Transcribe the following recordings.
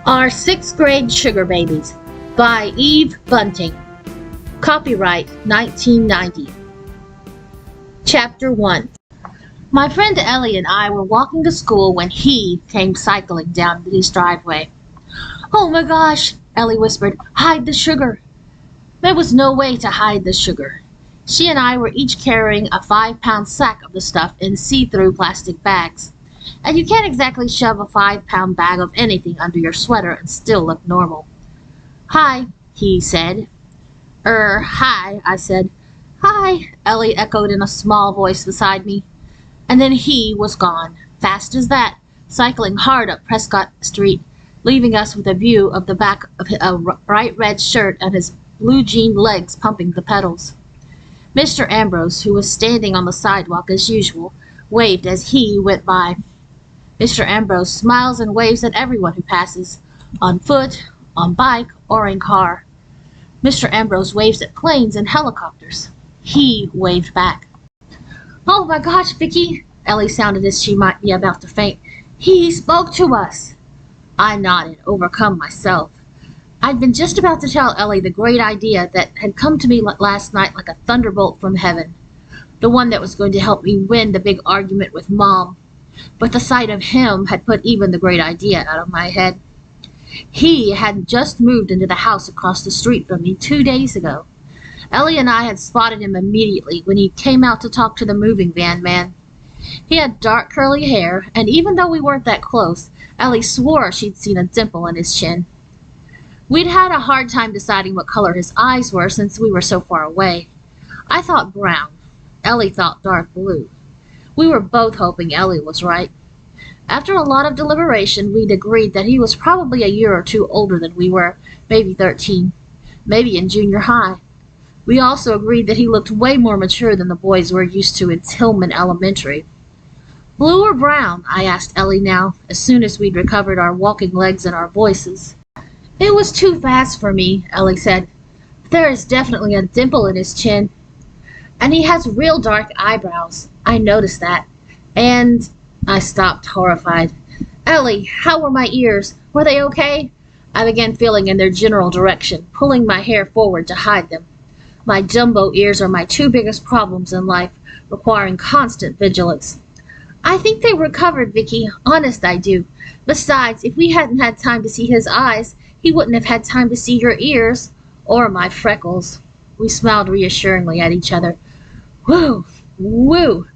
Our Sixth Grade Sugar Babies by Eve Bunting. Copyright 1990. Chapter 1. My friend Ellie and I were walking to school when he came cycling down his driveway. "Oh my gosh," Ellie whispered, "hide the sugar." There was no way to hide the sugar. She and I were each carrying a 5-pound sack of the stuff in see-through plastic bags. And you can't exactly shove a 5-pound bag of anything under your sweater and still look normal. "Hi," he said. Hi," I said. "Hi," Ellie echoed in a small voice beside me. And then he was gone, fast as that, cycling hard up Prescott Street, leaving us with a view of the back of a bright red shirt and his blue jean legs pumping the pedals. Mr. Ambrose, who was standing on the sidewalk as usual, waved as he went by. Mr. Ambrose smiles and waves at everyone who passes, on foot, on bike, or in car. Mr. Ambrose waves at planes and helicopters. He waved back. "Oh my gosh, Vicki," Ellie sounded as she might be about to faint. "He spoke to us." I nodded, overcome myself. I'd been just about to tell Ellie the great idea that had come to me last night like a thunderbolt from heaven, the one that was going to help me win the big argument with Mom. But the sight of him had put even the great idea out of my head. He had just moved into the house across the street from me 2 days ago. Ellie and I had spotted him immediately when he came out to talk to the moving van man. He had dark curly hair, and even though we weren't that close, Ellie swore she'd seen a dimple in his chin. We'd had a hard time deciding what color his eyes were since we were so far away. I thought brown. Ellie thought dark blue. We were both hoping Ellie was right. After a lot of deliberation, we'd agreed that he was probably a year or two older than we were, maybe 13, maybe in junior high. We also agreed that he looked way more mature than the boys we're used to in Tillman Elementary. "Blue or brown?" I asked Ellie now, as soon as we'd recovered our walking legs and our voices. "It was too fast for me," Ellie said. "There is definitely a dimple in his chin. And he has real dark eyebrows. I noticed that. And—" I stopped, horrified. "Ellie, how were my ears? Were they okay?" I began feeling in their general direction, pulling my hair forward to hide them. My jumbo ears are my two biggest problems in life, requiring constant vigilance. "I think they recovered, Vicki. Honest, I do. Besides, if we hadn't had time to see his eyes, he wouldn't have had time to see your ears, or my freckles." We smiled reassuringly at each other. "Whew, whew.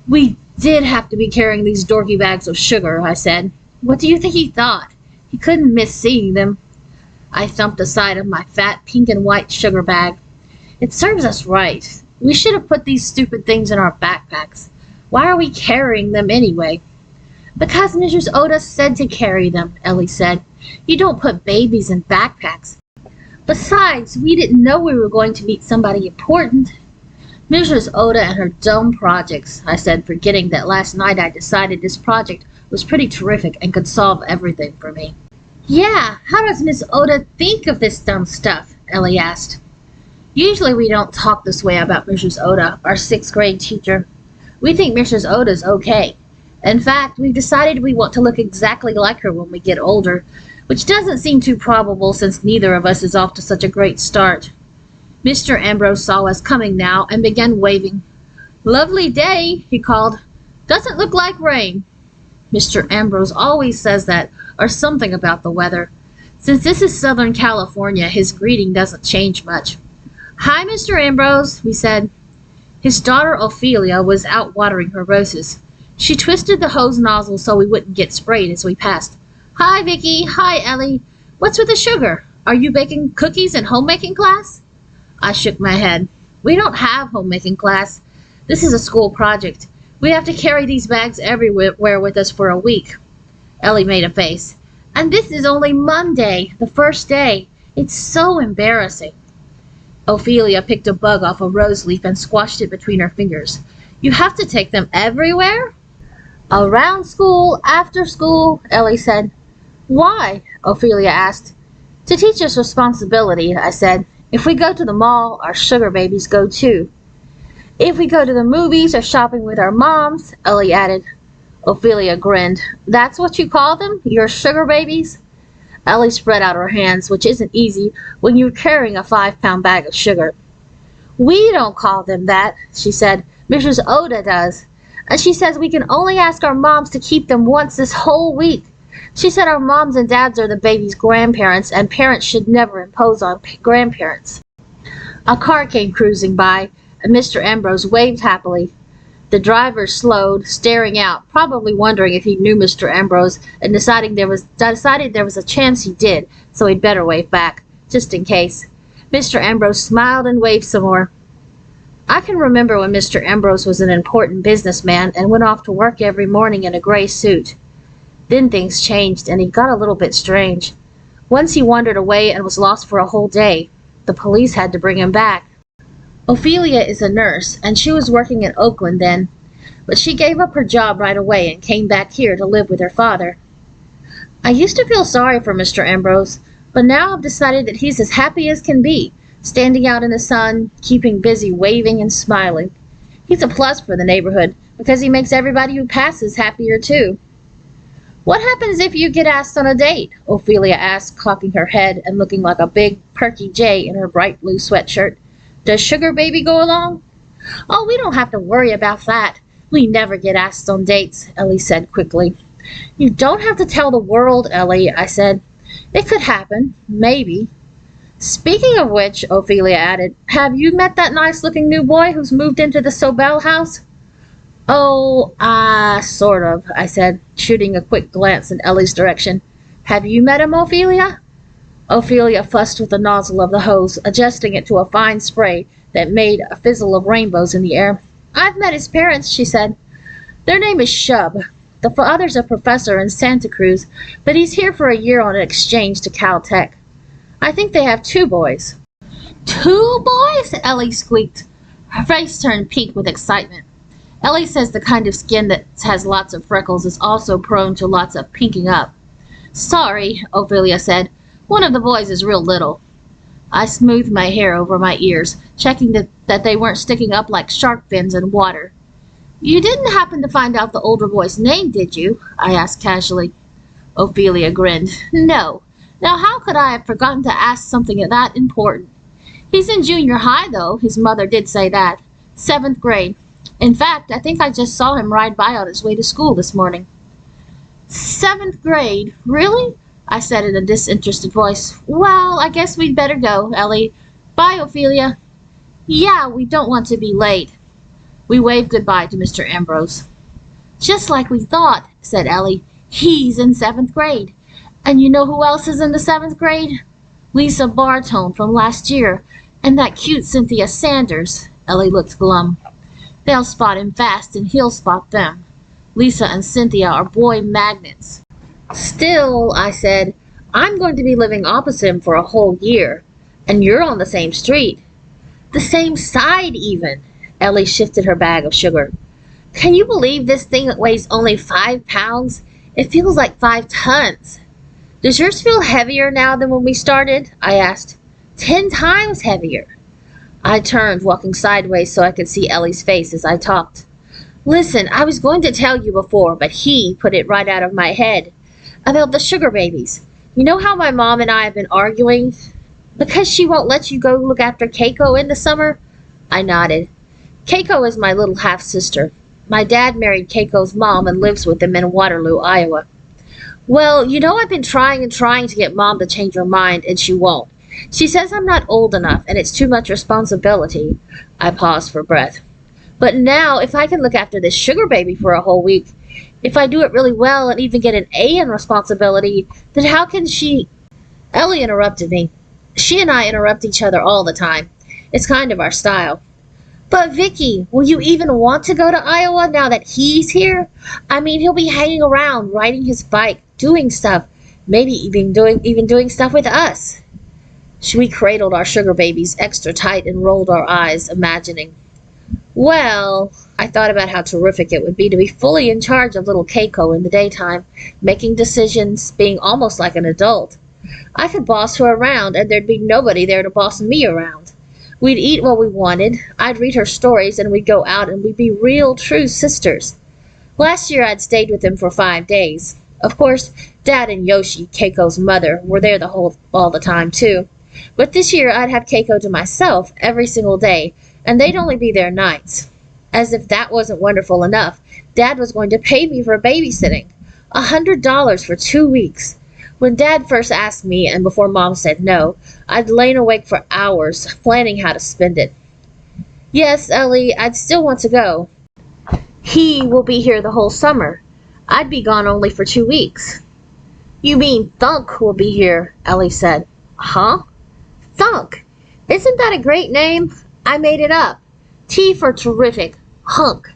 We did have to be carrying these dorky bags of sugar," I said. "What do you think he thought? He couldn't miss seeing them." I thumped the side of my fat pink and white sugar bag. "It serves us right. We should have put these stupid things in our backpacks. Why are we carrying them anyway?" "Because Mrs. Oda said to carry them," Ellie said. "You don't put babies in backpacks. Besides, we didn't know we were going to meet somebody important." "Mrs. Oda and her dumb projects," I said, forgetting that last night I decided this project was pretty terrific and could solve everything for me. "Yeah, how does Miss Oda think of this dumb stuff?" Ellie asked. "Usually we don't talk this way about Mrs. Oda, our 6th grade teacher. We think Mrs. Oda's okay. In fact, we've decided we want to look exactly like her when we get older, which doesn't seem too probable since neither of us is off to such a great start." Mr. Ambrose saw us coming now and began waving. "Lovely day," he called. "Doesn't look like rain." Mr. Ambrose always says that, or something about the weather. Since this is Southern California, his greeting doesn't change much. "Hi, Mr. Ambrose," we said. His daughter Ophelia was out watering her roses. She twisted the hose nozzle so we wouldn't get sprayed as we passed. "Hi, Vicki. Hi, Ellie. What's with the sugar? Are you baking cookies in homemaking class?" I shook my head. "We don't have homemaking class. This is a school project. We have to carry these bags everywhere with us for a week." Ellie made a face. "And this is only Monday, the first day. It's so embarrassing." Ophelia picked a bug off a rose leaf and squashed it between her fingers. "You have to take them everywhere?" "Around school, after school," Ellie said. "Why?" Ophelia asked. "To teach us responsibility," I said. "If we go to the mall, our sugar babies go too." "If we go to the movies or shopping with our moms," Ellie added. Ophelia grinned. "That's what you call them? Your sugar babies?" Ellie spread out her hands, which isn't easy when you're carrying a 5-pound bag of sugar. We don't call them that, she said. Mrs. Oda does. And she says we can only ask our moms to keep them once this whole week. She said our moms and dads are the baby's grandparents, and parents should never impose on grandparents. A car came cruising by, and Mr. Ambrose waved happily. The driver slowed, staring out, probably wondering if he knew Mr. Ambrose, and decided there was a chance he did, so he'd better wave back, just in case. Mr. Ambrose smiled and waved some more. I can remember when Mr. Ambrose was an important businessman and went off to work every morning in a gray suit. Then things changed, and he got a little bit strange. Once he wandered away and was lost for a whole day. The police had to bring him back. Ophelia is a nurse, and she was working in Oakland then, but she gave up her job right away and came back here to live with her father. I used to feel sorry for Mr. Ambrose, but now I've decided that he's as happy as can be, standing out in the sun, keeping busy waving and smiling. He's a plus for the neighborhood, because he makes everybody who passes happier too. What happens if you get asked on a date? Ophelia asked, cocking her head and looking like a big, perky jay in her bright blue sweatshirt. Does Sugar Baby go along? Oh, we don't have to worry about that. We never get asked on dates, Ellie said quickly. You don't have to tell the world, Ellie, I said. It could happen, maybe. Speaking of which, Ophelia added, have you met that nice-looking new boy who's moved into the Sobel house? Oh, sort of, I said, shooting a quick glance in Ellie's direction. Have you met him, Ophelia? Ophelia fussed with the nozzle of the hose, adjusting it to a fine spray that made a fizzle of rainbows in the air. I've met his parents, she said. Their name is Shub. The father's a professor in Santa Cruz, but he's here for a year on an exchange to Caltech. I think they have 2 boys. 2 boys? Ellie squeaked. Her face turned pink with excitement. Ellie says the kind of skin that has lots of freckles is also prone to lots of pinking up. Sorry, Ophelia said. One of the boys is real little. I smoothed my hair over my ears, checking that they weren't sticking up like shark fins in water. You didn't happen to find out the older boy's name, did you? I asked casually. Ophelia grinned. No. Now how could I have forgotten to ask something that important? He's in junior high, though. His mother did say that. 7th grade. In fact, I think I just saw him ride by on his way to school this morning. 7th grade? Really? I said in a disinterested voice. Well, I guess we'd better go, Ellie. Bye, Ophelia. Yeah, we don't want to be late. We waved goodbye to Mr. Ambrose. Just like we thought, said Ellie. He's in 7th grade. And you know who else is in the 7th grade? Lisa Bartone from last year, and that cute Cynthia Sanders. Ellie looked glum. They'll spot him fast, and he'll spot them. Lisa and Cynthia are boy magnets. Still, I said, I'm going to be living opposite him for a whole year, and you're on the same street. The same side, even. Ellie shifted her bag of sugar. Can you believe this thing that weighs only 5 pounds? It feels like 5 tons. Does yours feel heavier now than when we started? I asked. 10 times heavier. I turned, walking sideways so I could see Ellie's face as I talked. Listen, I was going to tell you before, but he put it right out of my head. About the sugar babies. You know how my mom and I have been arguing? Because she won't let you go look after Keiko in the summer? I nodded. Keiko is my little half-sister. My dad married Keiko's mom and lives with them in Waterloo, Iowa. Well, you know I've been trying to get Mom to change her mind, and she won't. She says I'm not old enough, and it's too much responsibility. I paused for breath. But now, if I can look after this sugar baby for a whole week, if I do it really well and even get an A in responsibility, then how can she... Ellie interrupted me. She and I interrupt each other all the time. It's kind of our style. But Vicki, will you even want to go to Iowa now that he's here? I mean, he'll be hanging around, riding his bike, doing stuff, maybe even doing stuff with us. We cradled our sugar babies extra tight and rolled our eyes, imagining. Well, I thought about how terrific it would be to be fully in charge of little Keiko in the daytime, making decisions, being almost like an adult. I could boss her around, and there'd be nobody there to boss me around. We'd eat what we wanted, I'd read her stories, and we'd go out and we'd be real, true sisters. Last year I'd stayed with him for 5 days. Of course, Dad and Yoshi, Keiko's mother, were there all the time too. But this year I'd have Keiko to myself every single day, and they'd only be there nights. As if that wasn't wonderful enough, Dad was going to pay me for babysitting. $100 for 2 weeks. When Dad first asked me, and before Mom said no, I'd lain awake for hours, planning how to spend it. Yes, Ellie, I'd still want to go. He will be here the whole summer. I'd be gone only for 2 weeks. You mean Thunk will be here, Ellie said. Huh? Thunk. Isn't that a great name? I made it up. T for terrific. Hunk.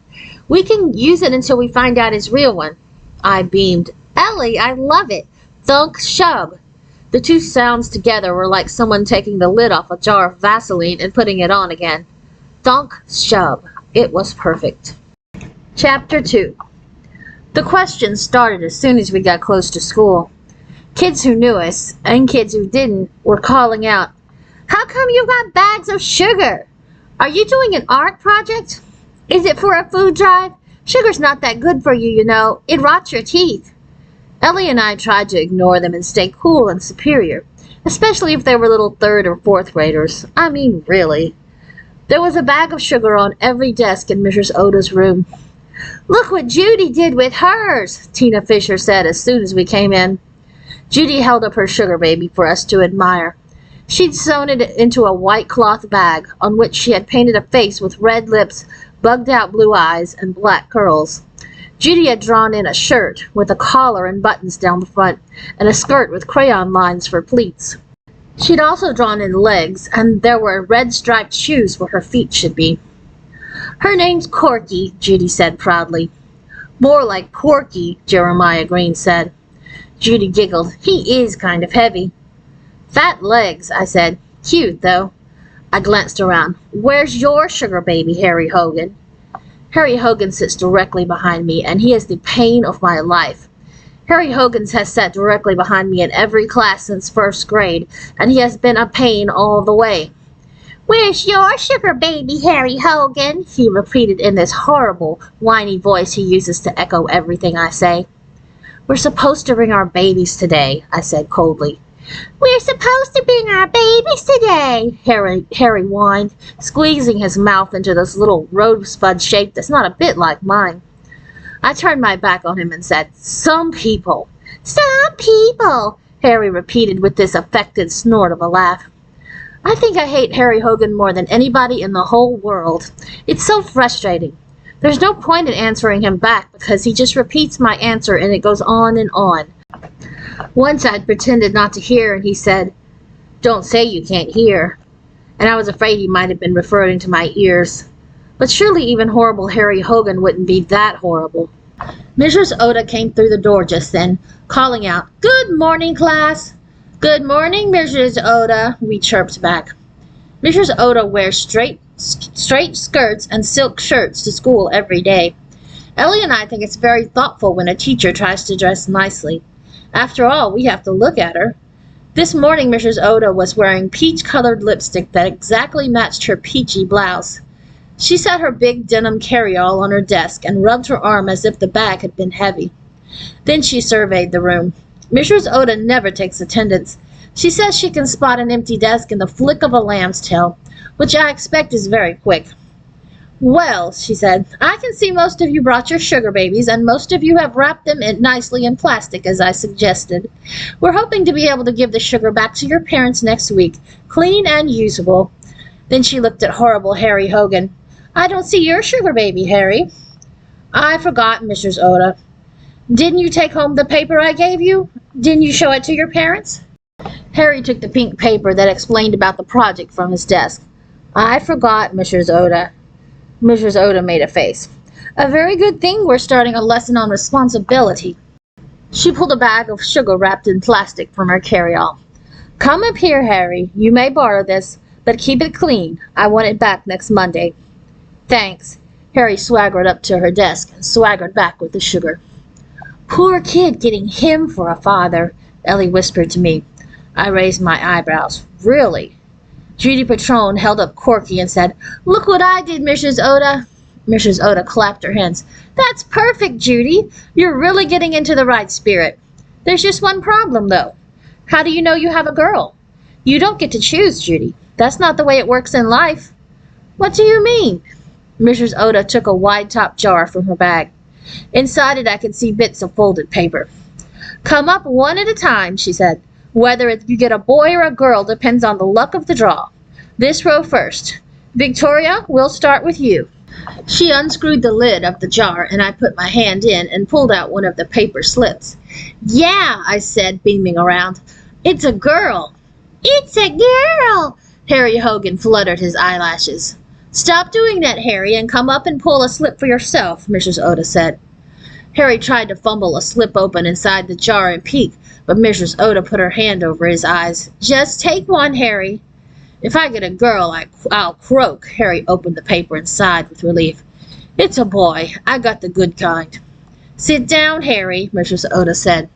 We can use it until we find out his real one. I beamed. Ellie, I love it. Thunk Shub. The two sounds together were like someone taking the lid off a jar of Vaseline and putting it on again. Thunk Shub. It was perfect. Chapter 2. The questions started as soon as we got close to school. Kids who knew us, and kids who didn't, were calling out, How come you've got bags of sugar? Are you doing an art project? Is it for a food drive? Sugar's not that good for you, you know. It rots your teeth. Ellie and I tried to ignore them and stay cool and superior, especially if they were little 3rd or 4th graders. I mean, really. There was a bag of sugar on every desk in Mrs. Oda's room. Look what Judy did with hers, Tina Fisher said as soon as we came in. Judy held up her sugar baby for us to admire. She'd sewn it into a white cloth bag on which she had painted a face with red lips, bugged-out blue eyes, and black curls. Judy had drawn in a shirt with a collar and buttons down the front, and a skirt with crayon lines for pleats. She'd also drawn in legs, and there were red striped shoes where her feet should be. Her name's Corky, Judy said proudly. More like Porky, Jeremiah Green said. Judy giggled. He is kind of heavy. Fat legs, I said. Cute, though. I glanced around. Where's your sugar baby, Harry Hogan? Harry Hogan sits directly behind me, and he is the pain of my life. Harry Hogan has sat directly behind me in every class since 1st grade, and he has been a pain all the way. Where's your sugar baby, Harry Hogan? He repeated in this horrible, whiny voice he uses to echo everything I say. We're supposed to bring our babies today, I said coldly. We're supposed to bring our babies today, Harry whined, squeezing his mouth into this little rosebud shape that's not a bit like mine. I turned my back on him and said, Some people, Harry repeated with this affected snort of a laugh. I think I hate Harry Hogan more than anybody in the whole world. It's so frustrating. There's no point in answering him back because he just repeats my answer and it goes on and on. Once I'd pretended not to hear and he said, Don't say you can't hear. And I was afraid he might have been referring to my ears. But surely even horrible Harry Hogan wouldn't be that horrible. Mrs. Oda came through the door just then, calling out, Good morning, class. Good morning, Mrs. Oda, we chirped back. Mrs. Oda wears straight skirts and silk shirts to school every day. Ellie and I think it's very thoughtful when a teacher tries to dress nicely. After all, we have to look at her. This morning, Mrs. Oda was wearing peach-colored lipstick that exactly matched her peachy blouse. She set her big denim carry-all on her desk and rubbed her arm as if the bag had been heavy. Then she surveyed the room. Mrs. Oda never takes attendance. She says she can spot an empty desk in the flick of a lamb's tail, which I expect is very quick. Well, she said, I can see most of you brought your sugar babies, and most of you have wrapped them nicely in plastic, as I suggested. We're hoping to be able to give the sugar back to your parents next week, clean and usable. Then she looked at horrible Harry Hogan. I don't see your sugar baby, Harry. I forgot, Mrs. Oda. Didn't you take home the paper I gave you? Didn't you show it to your parents? Harry took the pink paper that explained about the project from his desk. I forgot, Mrs. Oda. Mrs. Oda made a face. A very good thing we're starting a lesson on responsibility. She pulled a bag of sugar wrapped in plastic from her carry-all. Come up here, Harry. You may borrow this, but keep it clean. I want it back next Monday. Thanks. Harry swaggered up to her desk and swaggered back with the sugar. Poor kid getting him for a father, Ellie whispered to me. I raised my eyebrows. Really? Judy Patron held up Corky and said, Look what I did, Mrs. Oda. Mrs. Oda clapped her hands. That's perfect, Judy. You're really getting into the right spirit. There's just one problem, though. How do you know you have a girl? You don't get to choose, Judy. That's not the way it works in life. What do you mean? Mrs. Oda took a wide-topped jar from her bag. Inside it I could see bits of folded paper. Come up one at a time, she said. Whether you get a boy or a girl depends on the luck of the draw. This row first. Victoria, we'll start with you. She unscrewed the lid of the jar, and I put my hand in and pulled out one of the paper slips. Yeah, I said, beaming around. It's a girl. It's a girl! Harry Hogan fluttered his eyelashes. Stop doing that, Harry, and come up and pull a slip for yourself, Mrs. Oda said. Harry tried to fumble a slip open inside the jar and peek, but Mrs. Oda put her hand over his eyes. Just take one, Harry. If I get a girl, I'll croak. Harry opened the paper and sighed with relief. It's a boy. I got the good kind. Sit down, Harry, Mrs. Oda said.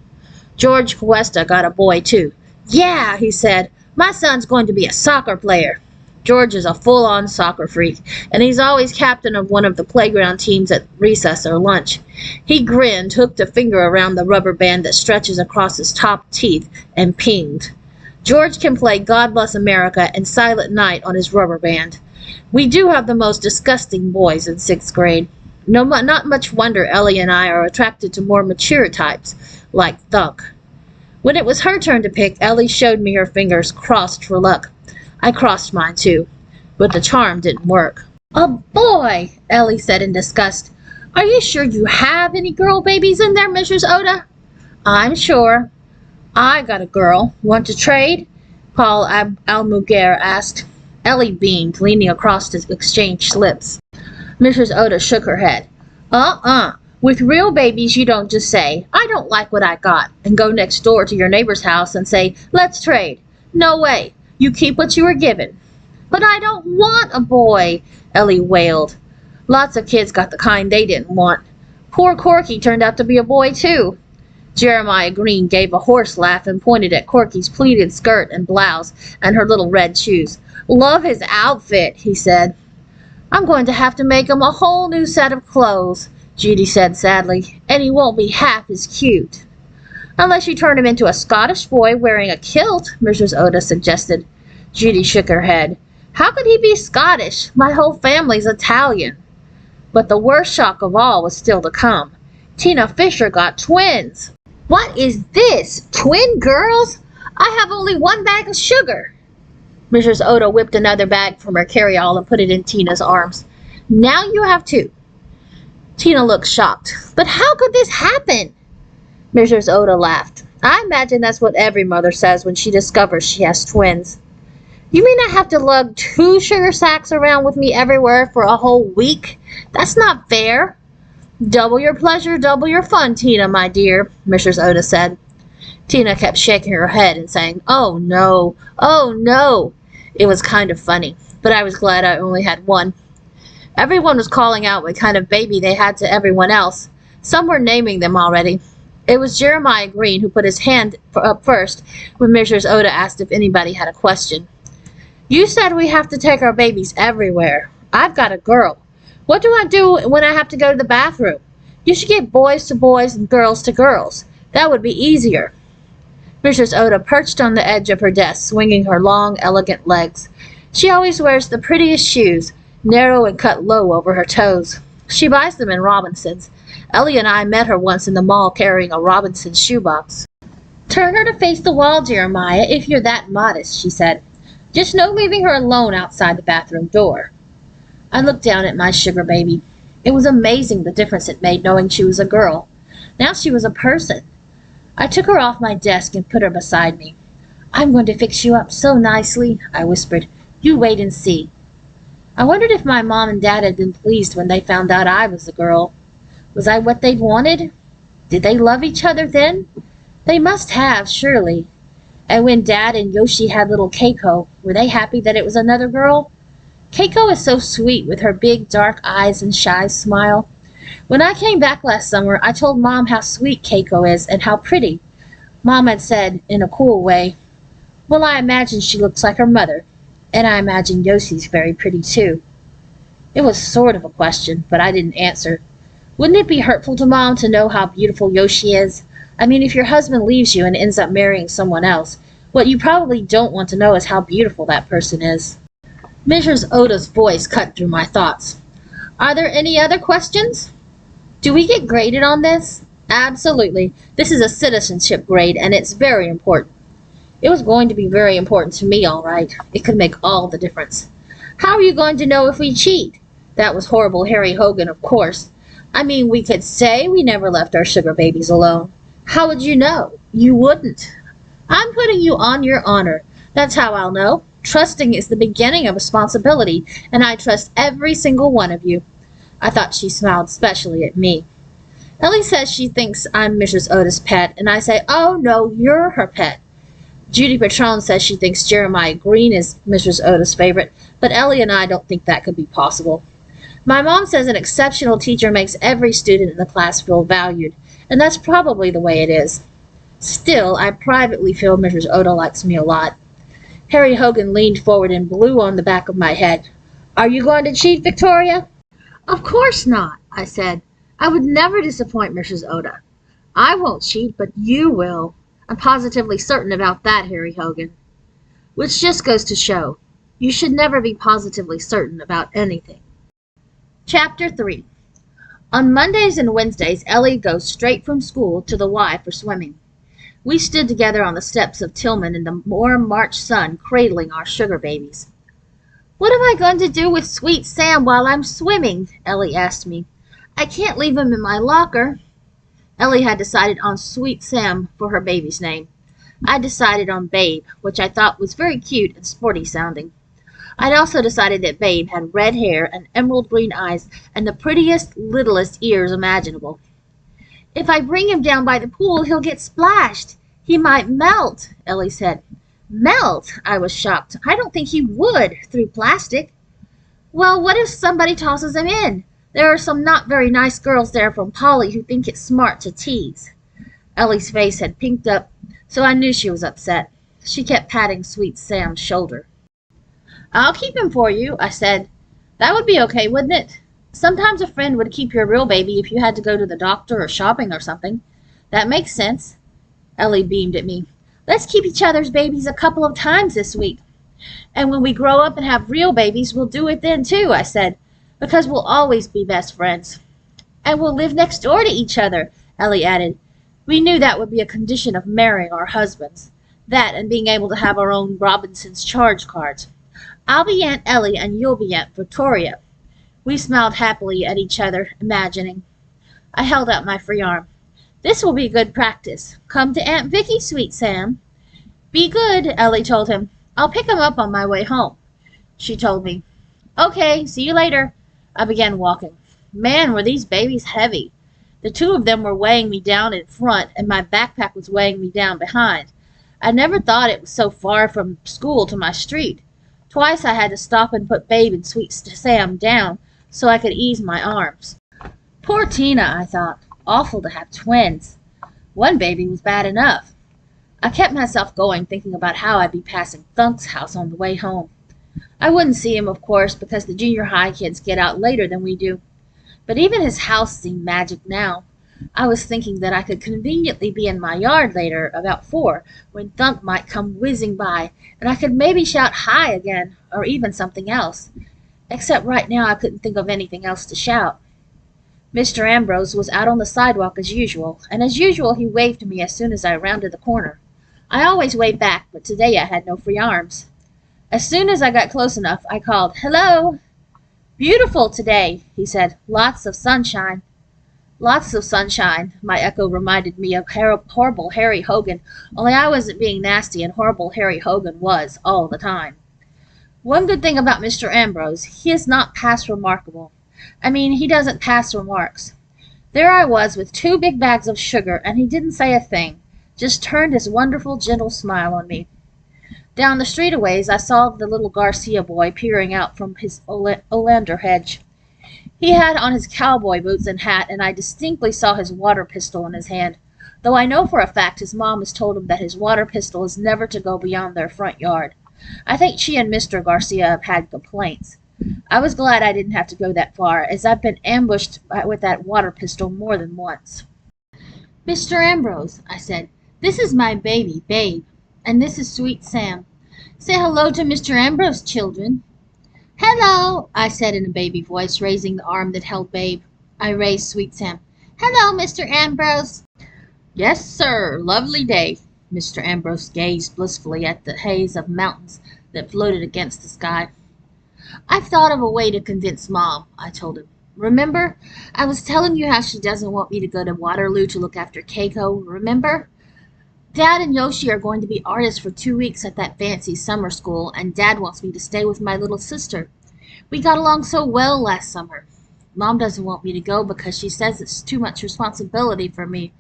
George Cuesta got a boy, too. Yeah, he said. My son's going to be a soccer player. George is a full-on soccer freak, and he's always captain of one of the playground teams at recess or lunch. He grinned, hooked a finger around the rubber band that stretches across his top teeth, and pinged. George can play God Bless America and Silent Night on his rubber band. We do have the most disgusting boys in 6th grade. Not much wonder Ellie and I are attracted to more mature types, like Thunk. When it was her turn to pick, Ellie showed me her fingers crossed for luck. I crossed mine too, but the charm didn't work. A boy, Ellie said in disgust. Are you sure you have any girl babies in there, Mrs. Oda? I'm sure. I got a girl. Want to trade? Paul Almuguer asked. Ellie beamed, leaning across to exchange slips. Mrs. Oda shook her head. With real babies, you don't just say, I don't like what I got, and go next door to your neighbor's house and say, let's trade. No way. You keep what you were given. But I don't want a boy, Ellie wailed. Lots of kids got the kind they didn't want. Poor Corky turned out to be a boy, too. Jeremiah Green gave a hoarse laugh and pointed at Corky's pleated skirt and blouse and her little red shoes. Love his outfit, he said. I'm going to have to make him a whole new set of clothes, Judy said sadly, and he won't be half as cute. Unless you turn him into a Scottish boy wearing a kilt, Mrs. Oda suggested. Judy shook her head. How could he be Scottish? My whole family's Italian. But the worst shock of all was still to come. Tina Fisher got twins. What is this? Twin girls? I have only one bag of sugar. Mrs. Oda whipped another bag from her carry-all and put it in Tina's arms. Now you have two. Tina looked shocked. But how could this happen? Mrs. Oda laughed. I imagine that's what every mother says when she discovers she has twins. You mean I have to lug 2 sugar sacks around with me everywhere for a whole week? That's not fair. Double your pleasure, double your fun, Tina, my dear, Mrs. Oda said. Tina kept shaking her head and saying, oh no, oh no. It was kind of funny, but I was glad I only had one. Everyone was calling out what kind of baby they had to everyone else. Some were naming them already. It was Jeremiah Green who put his hand up first when Mrs. Oda asked if anybody had a question. You said we have to take our babies everywhere. I've got a girl. What do I do when I have to go to the bathroom? You should get boys to boys and girls to girls. That would be easier. Mrs. Oda perched on the edge of her desk, swinging her long, elegant legs. She always wears the prettiest shoes, narrow and cut low over her toes. She buys them in Robinson's. Ellie and I met her once in the mall carrying a Robinson's shoebox. Turn her to face the wall, Jeremiah, if you're that modest, she said. Just no leaving her alone outside the bathroom door. I looked down at my sugar baby. It was amazing the difference it made knowing she was a girl. Now she was a person. I took her off my desk and put her beside me. I'm going to fix you up so nicely, I whispered. You wait and see. I wondered if my mom and dad had been pleased when they found out I was a girl. Was I what they'd wanted? Did they love each other then? They must have, surely. And when Dad and Yoshi had little Keiko, were they happy that it was another girl? Keiko is so sweet with her big dark eyes and shy smile. When I came back last summer, I told Mom how sweet Keiko is and how pretty. Mom had said, in a cool way, well, I imagine she looks like her mother. And I imagine Yoshi's very pretty too. It was sort of a question, but I didn't answer. Wouldn't it be hurtful to Mom to know how beautiful Yoshi is? I mean, if your husband leaves you and ends up marrying someone else, what you probably don't want to know is how beautiful that person is. Mrs. Oda's voice cut through my thoughts. Are there any other questions? Do we get graded on this? Absolutely. This is a citizenship grade, and it's very important. It was going to be very important to me, all right. It could make all the difference. How are you going to know if we cheat? That was horrible Harry Hogan, of course. I mean, we could say we never left our sugar babies alone. How would you know? You wouldn't. I'm putting you on your honor. That's how I'll know. Trusting is the beginning of responsibility, and I trust every single one of you. I thought she smiled specially at me. Ellie says she thinks I'm Mrs. Oda's pet, and I say, oh no, you're her pet. Judy Patron says she thinks Jeremiah Green is Mrs. Oda's favorite, but Ellie and I don't think that could be possible. My mom says an exceptional teacher makes every student in the class feel valued, and that's probably the way it is. Still, I privately feel Mrs. Oda likes me a lot. Harry Hogan leaned forward and blew on the back of my head. Are you going to cheat, Victoria? Of course not, I said. I would never disappoint Mrs. Oda. I won't cheat, but you will. I'm positively certain about that, Harry Hogan. Which just goes to show, you should never be positively certain about anything. Chapter 3. On Mondays and Wednesdays, Ellie goes straight from school to the Y for swimming. We stood together on the steps of Tillman in the warm March sun, cradling our sugar babies. What am I going to do with Sweet Sam while I'm swimming? Ellie asked me. I can't leave him in my locker. Ellie had decided on Sweet Sam for her baby's name. I decided on Babe, which I thought was very cute and sporty sounding. I'd also decided that Babe had red hair and emerald green eyes and the prettiest, littlest ears imaginable. If I bring him down by the pool, he'll get splashed. He might melt, Ellie said. Melt? I was shocked. I don't think he would, through plastic. Well, what if somebody tosses him in? There are some not very nice girls there from Polly who think it's smart to tease. Ellie's face had pinked up, so I knew she was upset. She kept patting Sweet Sam's shoulder. I'll keep him for you, I said. That would be okay, wouldn't it? Sometimes a friend would keep your real baby if you had to go to the doctor or shopping or something. That makes sense. Ellie beamed at me. Let's keep each other's babies a couple of times this week. And when we grow up and have real babies, we'll do it then too, I said, because we'll always be best friends. And we'll live next door to each other, Ellie added. We knew that would be a condition of marrying our husbands. That and being able to have our own Robinson's charge cards. I'll be Aunt Ellie and you'll be Aunt Victoria. We smiled happily at each other, imagining. I held out my free arm. This will be good practice. Come to Aunt Vicki, Sweet Sam. Be good, Ellie told him. I'll pick him up on my way home. She told me. Okay, see you later. I began walking. Man, were these babies heavy. The two of them were weighing me down in front, and my backpack was weighing me down behind. I never thought it was so far from school to my street. Twice I had to stop and put Babe and Sweet Sam down so I could ease my arms. Poor Tina, I thought. Awful to have twins. One baby was bad enough. I kept myself going, thinking about how I'd be passing Thunk's house on the way home. I wouldn't see him, of course, because the junior high kids get out later than we do. But even his house seemed magic now. I was thinking that I could conveniently be in my yard later, about 4, when Thunk might come whizzing by, and I could maybe shout hi again, or even something else. Except right now I couldn't think of anything else to shout. Mr. Ambrose was out on the sidewalk as usual, and as usual he waved to me as soon as I rounded the corner. I always wave back, but today I had no free arms. As soon as I got close enough, I called, "Hello!" "Beautiful today," he said. "Lots of sunshine." Lots of sunshine, my echo reminded me of horrible Harry Hogan, only I wasn't being nasty and horrible Harry Hogan was, all the time. One good thing about Mr. Ambrose, he is not past remarkable. I mean, he doesn't pass remarks. There I was with 2 big bags of sugar, and he didn't say a thing, just turned his wonderful, gentle smile on me. Down the street a ways, I saw the little Garcia boy peering out from his oleander hedge. He had on his cowboy boots and hat, and I distinctly saw his water pistol in his hand, though I know for a fact his mom has told him that his water pistol is never to go beyond their front yard. I think she and Mr. Garcia have had complaints. I was glad I didn't have to go that far, as I've been ambushed with that water pistol more than once. Mr. Ambrose, I said, this is my baby, Babe, and this is Sweet Sam. Say hello to Mr. Ambrose, children. Hello, I said in a baby voice, raising the arm that held Babe. I raised Sweet Sam. Hello, Mr. Ambrose. Yes, sir, lovely day. Mr. Ambrose gazed blissfully at the haze of mountains that floated against the sky. I've thought of a way to convince Mom, I told him. Remember? I was telling you how she doesn't want me to go to Waterloo to look after Keiko, remember? Dad and Yoshi are going to be artists for 2 weeks at that fancy summer school, and Dad wants me to stay with my little sister. We got along so well last summer. Mom doesn't want me to go because she says it's too much responsibility for me,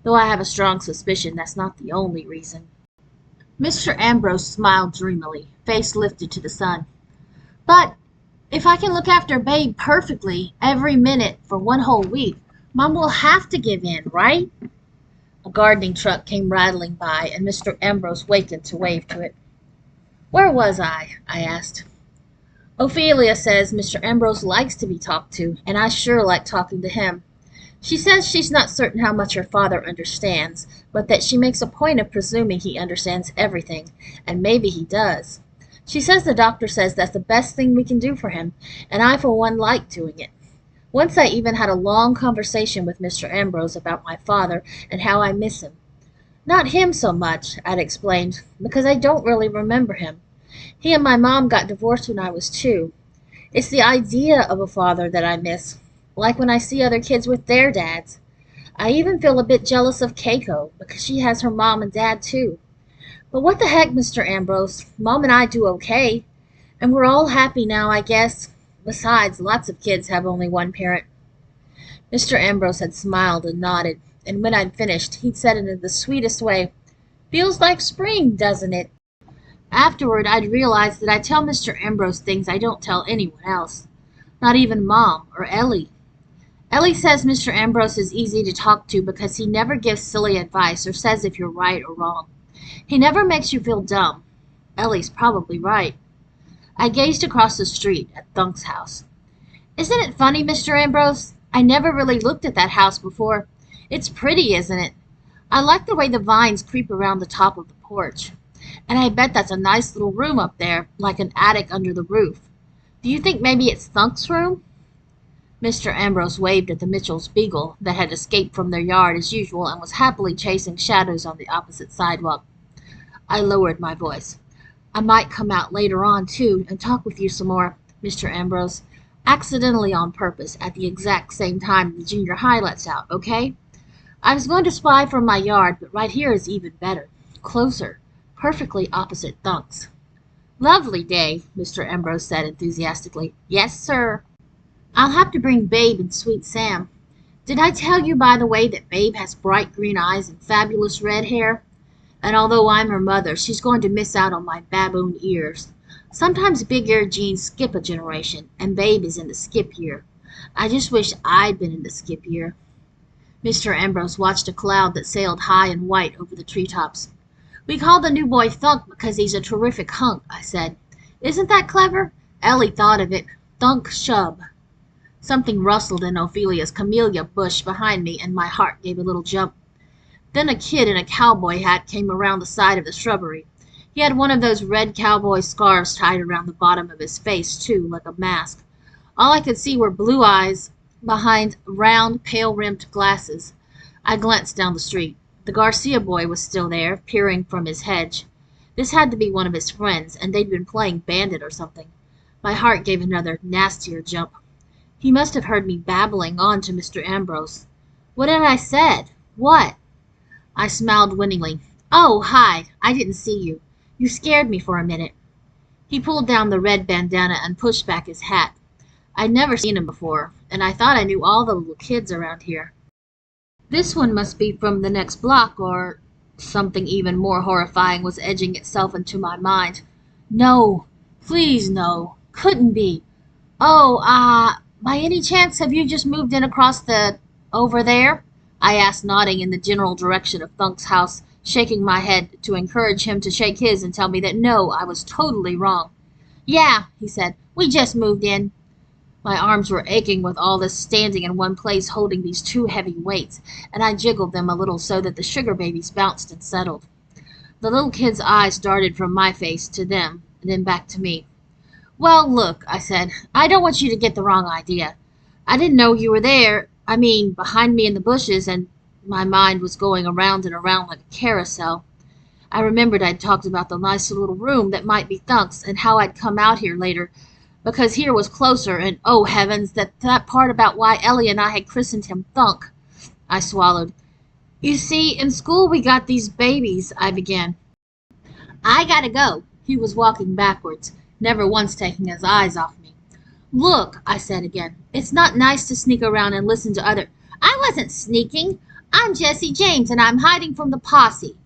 though I have a strong suspicion that's not the only reason. Mr. Ambrose smiled dreamily, face lifted to the sun. But if I can look after Babe perfectly every minute for 1 whole week, Mom will have to give in, right? A gardening truck came rattling by, and Mr. Ambrose wakened to wave to it. Where was I asked. Ophelia says Mr. Ambrose likes to be talked to, and I sure like talking to him. She says she's not certain how much her father understands, but that she makes a point of presuming he understands everything, and maybe he does. She says the doctor says that's the best thing we can do for him, and I for one like doing it. Once I even had a long conversation with Mr. Ambrose about my father and how I miss him. Not him so much, I'd explained, because I don't really remember him. He and my mom got divorced when I was 2. It's the idea of a father that I miss, like when I see other kids with their dads. I even feel a bit jealous of Keiko, because she has her mom and dad too. But what the heck, Mr. Ambrose? Mom and I do okay, and we're all happy now, I guess. Besides, lots of kids have only one parent. Mr. Ambrose had smiled and nodded, and when I'd finished, he'd said in the sweetest way, Feels like spring, doesn't it? Afterward, I'd realized that I tell Mr. Ambrose things I don't tell anyone else, not even Mom or Ellie. Ellie says Mr. Ambrose is easy to talk to because he never gives silly advice or says if you're right or wrong. He never makes you feel dumb. Ellie's probably right. I gazed across the street at Thunk's house. Isn't it funny, Mr. Ambrose? I never really looked at that house before. It's pretty, isn't it? I like the way the vines creep around the top of the porch. And I bet that's a nice little room up there, like an attic under the roof. Do you think maybe it's Thunk's room? Mr. Ambrose waved at the Mitchell's beagle that had escaped from their yard as usual and was happily chasing shadows on the opposite sidewalk. I lowered my voice. I might come out later on, too, and talk with you some more, Mr. Ambrose, accidentally on purpose at the exact same time the junior high lets out, okay? I was going to spy from my yard, but right here is even better. Closer. Perfectly opposite Thunk's. Lovely day, Mr. Ambrose said enthusiastically. Yes, sir. I'll have to bring Babe and Sweet Sam. Did I tell you, by the way, that Babe has bright green eyes and fabulous red hair? And although I'm her mother, she's going to miss out on my baboon ears. Sometimes big-eared genes skip a generation, and Babe is in the skip year. I just wish I'd been in the skip year. Mr. Ambrose watched a cloud that sailed high and white over the treetops. We call the new boy Thunk because he's a terrific hunk, I said. Isn't that clever? Ellie thought of it. Thunk Shub. Something rustled in Ophelia's camellia bush behind me, and my heart gave a little jump. Then a kid in a cowboy hat came around the side of the shrubbery. He had one of those red cowboy scarves tied around the bottom of his face, too, like a mask. All I could see were blue eyes behind round, pale-rimmed glasses. I glanced down the street. The Garcia boy was still there, peering from his hedge. This had to be one of his friends, and they'd been playing bandit or something. My heart gave another, nastier jump. He must have heard me babbling on to Mr. Ambrose. What had I said? What? I smiled winningly. Oh, hi. I didn't see you. You scared me for a minute. He pulled down the red bandana and pushed back his hat. I'd never seen him before, and I thought I knew all the little kids around here. This one must be from the next block, or something even more horrifying was edging itself into my mind. No, please no, couldn't be. Oh, by any chance have you just moved in across over there? I asked, nodding in the general direction of Thunk's house, shaking my head to encourage him to shake his and tell me that no, I was totally wrong. Yeah, he said, We just moved in. My arms were aching with all this standing in one place holding these two heavy weights, and I jiggled them a little so that the sugar babies bounced and settled. The little kid's eyes darted from my face to them, and then back to me. Well, look, I said, I don't want you to get the wrong idea. I didn't know you were there. I mean, behind me in the bushes, and my mind was going around and around like a carousel. I remembered I'd talked about the nice little room that might be Thunk's, and how I'd come out here later, because here was closer, and oh heavens, that part about why Ellie and I had christened him Thunk. I swallowed. You see, in school we got these babies, I began. I gotta go. He was walking backwards, never once taking his eyes off me. Look, I said again, it's not nice to sneak around and listen to other... I wasn't sneaking. I'm Jesse James, and I'm hiding from the posse.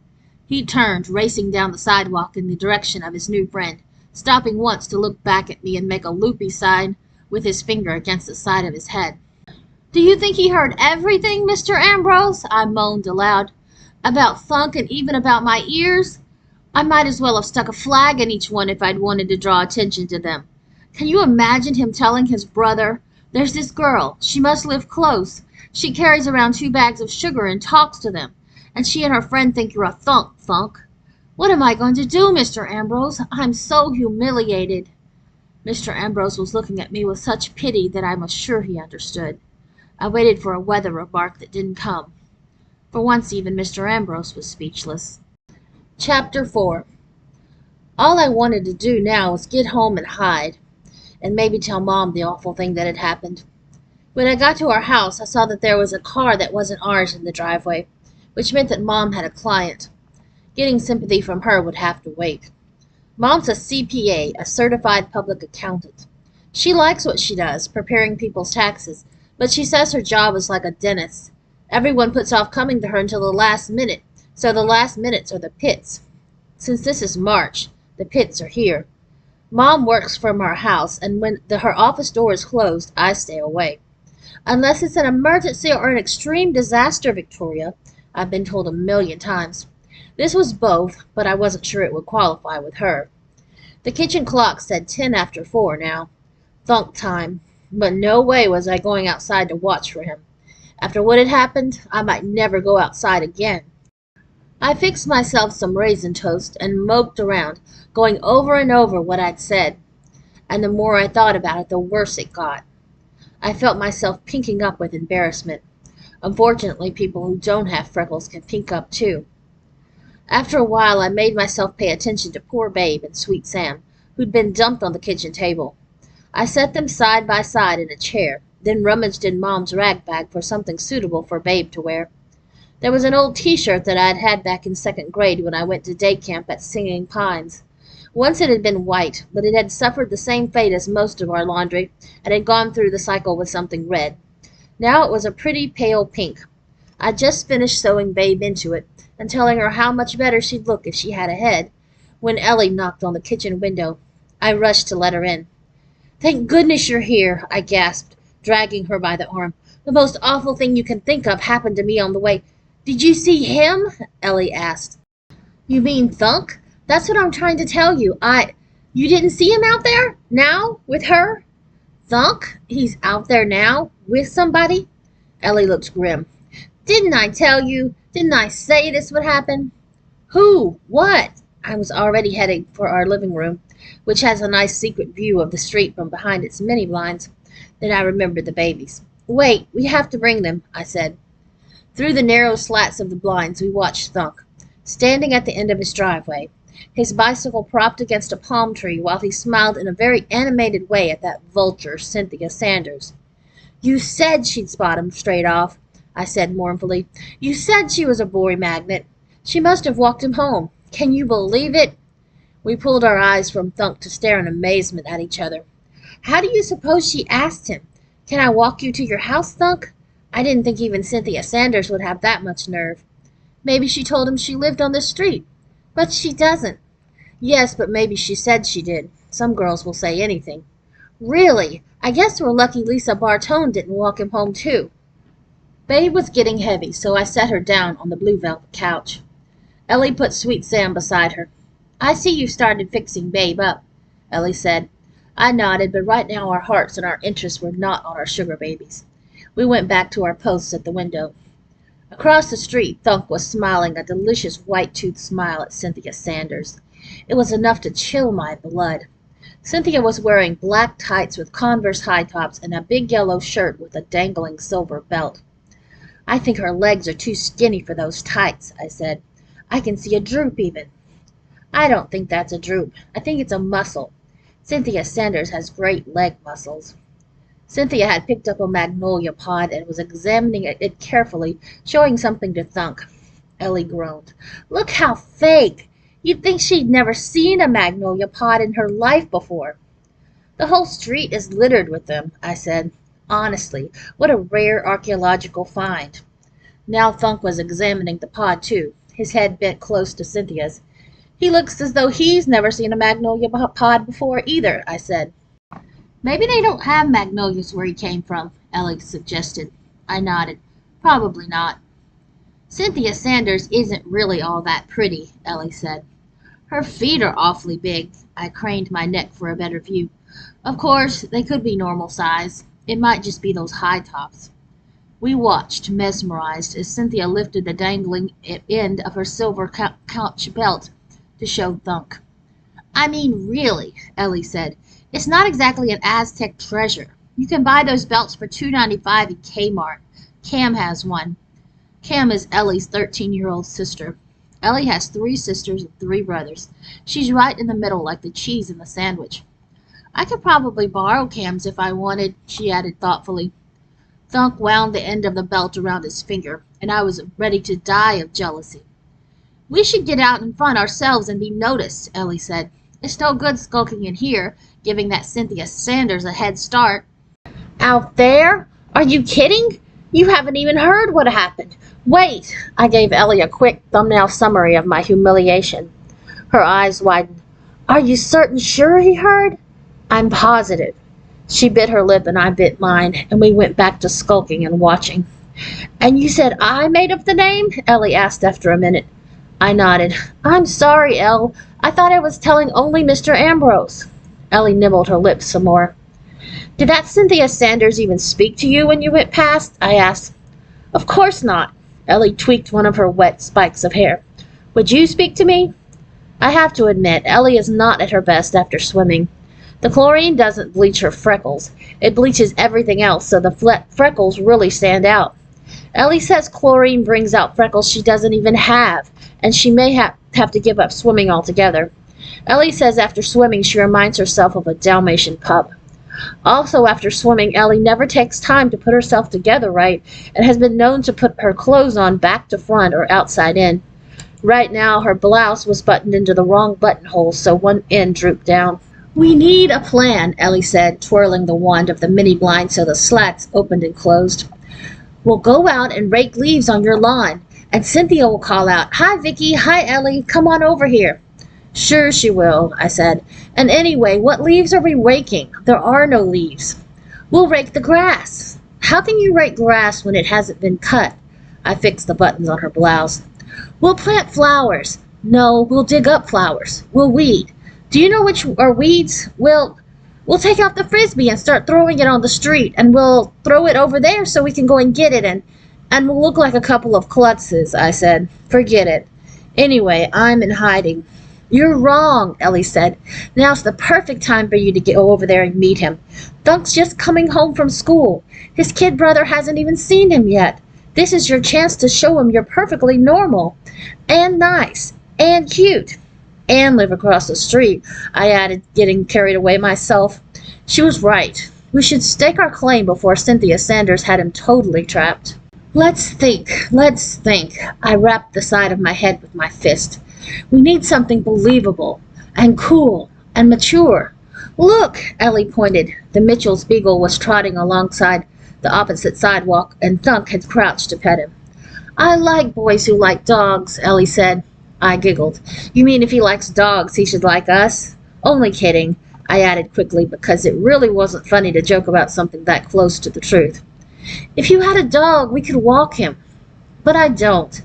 He turned, racing down the sidewalk in the direction of his new friend, stopping once to look back at me and make a loopy sign with his finger against the side of his head. Do you think he heard everything, Mr. Ambrose? I moaned aloud. About Thunk and even about my ears? I might as well have stuck a flag in each one if I'd wanted to draw attention to them. Can you imagine him telling his brother, there's this girl, she must live close. She carries around 2 bags of sugar and talks to them, and she and her friend think you're a Thunk. What am I going to do, Mr. Ambrose? I'm so humiliated. Mr. Ambrose was looking at me with such pity that I was sure he understood. I waited for a weather remark that didn't come. For once even Mr. Ambrose was speechless. Chapter 4. All I wanted to do now was get home and hide, and maybe tell Mom the awful thing that had happened. When I got to our house, I saw that there was a car that wasn't ours in the driveway, which meant that Mom had a client. Getting sympathy from her would have to wait. Mom's a CPA, a certified public accountant. She likes what she does, preparing people's taxes, but she says her job is like a dentist. Everyone puts off coming to her until the last minute, so the last minutes are the pits. Since this is March, the pits are here. Mom works from her house, and when her office door is closed, I stay away. Unless it's an emergency or an extreme disaster, Victoria, I've been told 1,000,000 times. This was both, but I wasn't sure it would qualify with her. The kitchen clock said 10 after 4 now. Thunk time. But no way was I going outside to watch for him. After what had happened, I might never go outside again. I fixed myself some raisin toast and moped around, going over and over what I'd said. And the more I thought about it, the worse it got. I felt myself pinking up with embarrassment. Unfortunately, people who don't have freckles can pink up too. After a while, I made myself pay attention to poor Babe and Sweet Sam, who'd been dumped on the kitchen table. I set them side by side in a chair, then rummaged in Mom's rag bag for something suitable for Babe to wear. There was an old T-shirt that I'd had back in 2nd grade when I went to day camp at Singing Pines. Once it had been white, but it had suffered the same fate as most of our laundry, and had gone through the cycle with something red. Now it was a pretty pale pink. I'd just finished sewing Babe into it, and telling her how much better she'd look if she had a head, when Ellie knocked on the kitchen window. I rushed to let her in. Thank goodness you're here, I gasped, dragging her by the arm. The most awful thing you can think of happened to me on the way. Did you see him? Ellie asked. You mean Thunk? That's what I'm trying to tell you. You didn't see him out there? Now? With her? Thunk? He's out there now? With somebody? Ellie looked grim. Didn't I tell you? Didn't I say this would happen? Who? What? I was already heading for our living room, which has a nice secret view of the street from behind its many blinds. Then I remembered the babies. Wait, we have to bring them, I said. Through the narrow slats of the blinds we watched Thunk, standing at the end of his driveway, his bicycle propped against a palm tree while he smiled in a very animated way at that vulture, Cynthia Sanders. You said she'd spot him straight off, I said mournfully. You said she was a boy magnet. She must have walked him home. Can you believe it? We pulled our eyes from Thunk to stare in amazement at each other. How do you suppose she asked him? Can I walk you to your house, Thunk? I didn't think even Cynthia Sanders would have that much nerve. Maybe she told him she lived on this street. But she doesn't. Yes, but maybe she said she did. Some girls will say anything. Really? I guess we're lucky Lisa Bartone didn't walk him home, too. Babe was getting heavy, so I set her down on the blue velvet couch. Ellie put Sweet Sam beside her. I see you started fixing Babe up, Ellie said. I nodded, but right now our hearts and our interests were not on our sugar babies. We went back to our posts at the window. Across the street, Thunk was smiling a delicious white-toothed smile at Cynthia Sanders. It was enough to chill my blood. Cynthia was wearing black tights with Converse high tops and a big yellow shirt with a dangling silver belt. I think her legs are too skinny for those tights, I said. I can see a droop even. I don't think that's a droop. I think it's a muscle. Cynthia Sanders has great leg muscles. Cynthia had picked up a magnolia pod and was examining it carefully, showing something to Thunk. Ellie groaned. Look how fake! You'd think she'd never seen a magnolia pod in her life before. The whole street is littered with them, I said. Honestly, what a rare archaeological find. Now Thunk was examining the pod too, his head bent close to Cynthia's. He looks as though he's never seen a magnolia pod before either, I said. Maybe they don't have magnolias where he came from, Ellie suggested. I nodded. Probably not. Cynthia Sanders isn't really all that pretty, Ellie said. Her feet are awfully big. I craned my neck for a better view. Of course, they could be normal size. It might just be those high tops. We watched, mesmerized, as Cynthia lifted the dangling end of her silver couch belt to show Thunk. I mean, really, Ellie said. It's not exactly an Aztec treasure. You can buy those belts for $2.95 in Kmart. Cam has one. Cam is Ellie's 13-year-old sister. Ellie has 3 sisters and 3 brothers. She's right in the middle like the cheese in the sandwich. I could probably borrow Cam's if I wanted, she added thoughtfully. Thunk wound the end of the belt around his finger, and I was ready to die of jealousy. We should get out in front ourselves and be noticed, Ellie said. It's no good skulking in here, giving that Cynthia Sanders a head start. Out there? Are you kidding? You haven't even heard what happened. Wait, I gave Ellie a quick thumbnail summary of my humiliation. Her eyes widened. Are you sure he heard? I'm positive. She bit her lip and I bit mine, and we went back to skulking and watching. And you said I made up the name? Ellie asked after a minute. I nodded. I'm sorry, Elle. I thought I was telling only Mr. Ambrose. Ellie nibbled her lips some more. Did that Cynthia Sanders even speak to you when you went past? I asked. Of course not. Ellie tweaked one of her wet spikes of hair. Would you speak to me? I have to admit, Ellie is not at her best after swimming. The chlorine doesn't bleach her freckles. It bleaches everything else, so the freckles really stand out. Ellie says chlorine brings out freckles she doesn't even have, and she may have to give up swimming altogether. Ellie says after swimming she reminds herself of a Dalmatian pup. Also, after swimming, Ellie never takes time to put herself together right and has been known to put her clothes on back to front or outside in. Right now, her blouse was buttoned into the wrong buttonhole, so one end drooped down. We need a plan, Ellie said, twirling the wand of the mini blind so the slats opened and closed. We'll go out and rake leaves on your lawn, and Cynthia will call out, Hi, Vicki. Hi, Ellie. Come on over here. Sure she will, I said. And anyway, what leaves are we raking? There are no leaves. We'll rake the grass. How can you rake grass when it hasn't been cut? I fixed the buttons on her blouse. We'll plant flowers. No, we'll dig up flowers. We'll weed. Do you know which are weeds? We'll take out the frisbee and start throwing it on the street, and we'll throw it over there so we can go and get it, and we'll look like a couple of klutzes, I said. Forget it. Anyway, I'm in hiding. You're wrong, Ellie said. Now's the perfect time for you to go over there and meet him. Thunk's just coming home from school. His kid brother hasn't even seen him yet. This is your chance to show him you're perfectly normal, and nice, and cute. And live across the street, I added, getting carried away myself. She was right. We should stake our claim before Cynthia Sanders had him totally trapped. Let's think. I rapped the side of my head with my fist. We need something believable, and cool, and mature. Look, Ellie pointed. The Mitchell's beagle was trotting alongside the opposite sidewalk, and Thunk had crouched to pet him. I like boys who like dogs, Ellie said. I giggled. You mean if he likes dogs, he should like us? Only kidding, I added quickly, because it really wasn't funny to joke about something that close to the truth. If you had a dog, we could walk him. But I don't.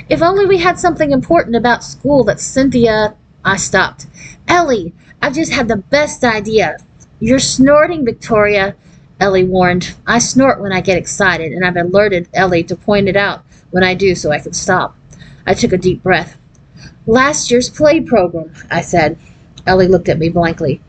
If only we had something important about school that Cynthia... I stopped. Ellie, I've just had the best idea. You're snorting, Victoria, Ellie warned. I snort when I get excited, and I've alerted Ellie to point it out when I do so I can stop. I took a deep breath. Last year's play program, I said. Ellie looked at me blankly.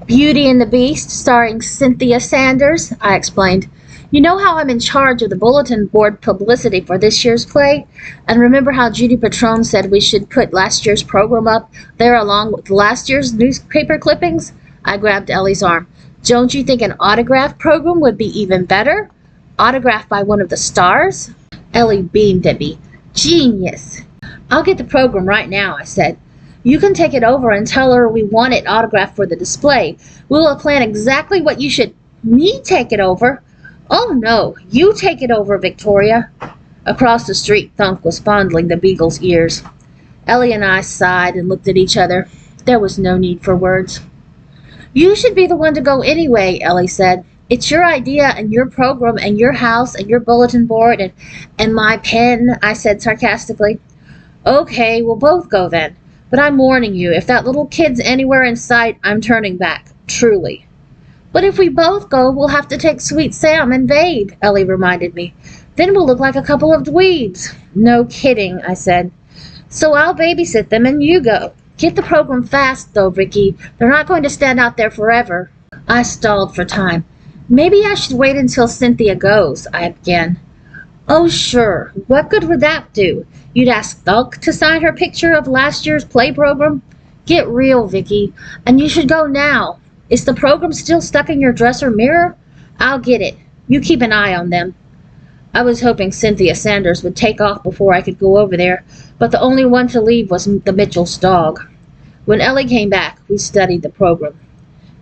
Beauty and the Beast, starring Cynthia Sanders, I explained. You know how I'm in charge of the bulletin board publicity for this year's play? And remember how Judy Patrone said we should put last year's program up there along with last year's newspaper clippings? I grabbed Ellie's arm. Don't you think an autograph program would be even better? Autographed by one of the stars? Ellie beamed at me. Genius! I'll get the program right now, I said. You can take it over and tell her we want it autographed for the display. We'll plan exactly what you should... Me take it over? Oh no, you take it over, Victoria. Across the street, Thunk was fondling the beagle's ears. Ellie and I sighed and looked at each other. There was no need for words. You should be the one to go anyway, Ellie said. It's your idea and your program and your house and your bulletin board and my pen, I said sarcastically. Okay, we'll both go then. But I'm warning you, if that little kid's anywhere in sight, I'm turning back. Truly. But if we both go, we'll have to take Sweet Sam and Vade, Ellie reminded me. Then we'll look like a couple of dweebs. No kidding, I said. So I'll babysit them and you go. Get the program fast, though, Vicki. They're not going to stand out there forever. I stalled for time. Maybe I should wait until Cynthia goes, I began. Oh, sure. What good would that do? You'd ask Thunk to sign her picture of last year's play program? Get real, Vicki. And you should go now. Is the program still stuck in your dresser mirror? I'll get it. You keep an eye on them. I was hoping Cynthia Sanders would take off before I could go over there, but the only one to leave was the Mitchell's dog. When Ellie came back, we studied the program.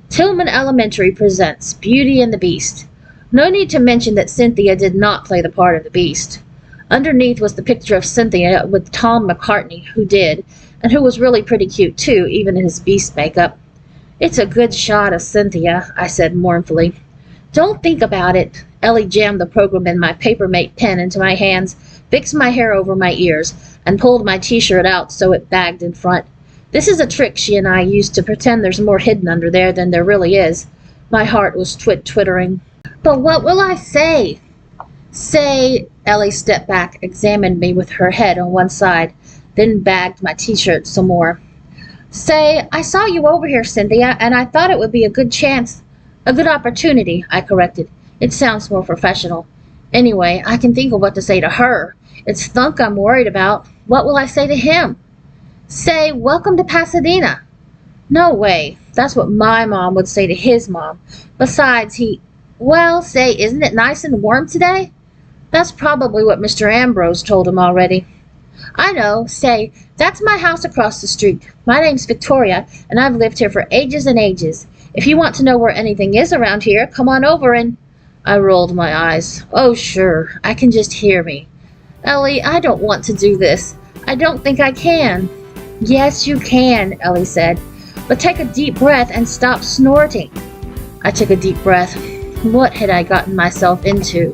Tillman Elementary presents Beauty and the Beast. No need to mention that Cynthia did not play the part of the Beast. Underneath was the picture of Cynthia with Tom McCartney, who did, and who was really pretty cute too, even in his Beast makeup. It's a good shot of Cynthia, I said mournfully. Don't think about it. Ellie jammed the program in my Papermate pen into my hands, fixed my hair over my ears, and pulled my t-shirt out so it bagged in front. This is a trick she and I use to pretend there's more hidden under there than there really is. My heart was twittering. But what will I say? Say, Ellie stepped back, examined me with her head on one side, then bagged my t-shirt some more. Say, I saw you over here, Cynthia, and I thought it would be a good opportunity, I corrected. It sounds more professional. Anyway, I can think of what to say to her. It's Thunk I'm worried about. What will I say to him? Say, welcome to Pasadena. No way. That's what my mom would say to his mom. Besides, say, isn't it nice and warm today? That's probably what Mr. Ambrose told him already. I know. Say, that's my house across the street. My name's Victoria, and I've lived here for ages and ages. If you want to know where anything is around here, come on over and... I rolled my eyes. Oh, sure. I can just hear me. Ellie, I don't want to do this. I don't think I can. Yes, you can, Ellie said. But take a deep breath and stop snorting. I took a deep breath. What had I gotten myself into?